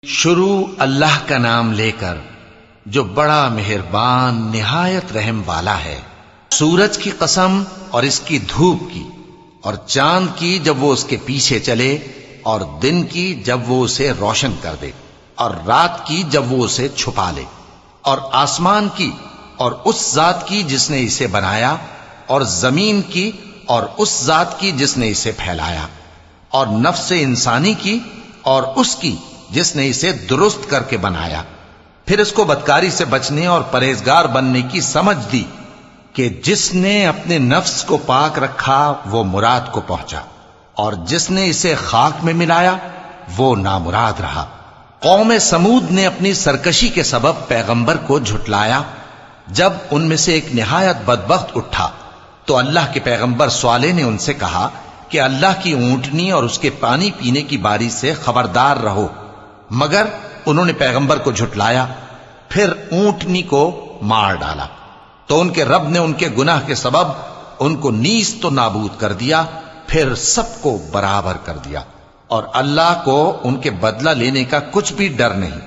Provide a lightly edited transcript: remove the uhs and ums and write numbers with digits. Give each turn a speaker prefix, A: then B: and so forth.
A: شروع اللہ کا نام لے کر جو بڑا مہربان نہایت رحم والا ہے۔ سورج کی قسم اور اس کی دھوپ کی، اور چاند کی جب وہ اس کے پیچھے چلے، اور دن کی جب وہ اسے روشن کر دے، اور رات کی جب وہ اسے چھپا لے، اور آسمان کی اور اس ذات کی جس نے اسے بنایا، اور زمین کی اور اس ذات کی جس نے اسے پھیلایا، اور نفس انسانی کی اور اس کی جس نے اسے درست کر کے بنایا۔ پھر اس کو بدکاری سے بچنے اور پرہیزگار بننے کی سمجھ دی کہ جس نے اپنے نفس کو پاک رکھا وہ مراد کو پہنچا، اور جس نے اسے خاک میں ملایا وہ نامراد رہا۔ قوم سمود نے اپنی سرکشی کے سبب پیغمبر کو جھٹلایا۔ جب ان میں سے ایک نہایت بدبخت اٹھا تو اللہ کے پیغمبر صالح نے ان سے کہا کہ اللہ کی اونٹنی اور اس کے پانی پینے کی باری سے خبردار رہو، مگر انہوں نے پیغمبر کو جھٹلایا۔ پھر اونٹنی کو مار ڈالا تو ان کے رب نے ان کے گناہ کے سبب ان کو نیست و نابود کر دیا، پھر سب کو برابر کر دیا، اور اللہ کو ان کے بدلہ لینے کا کچھ بھی ڈر نہیں۔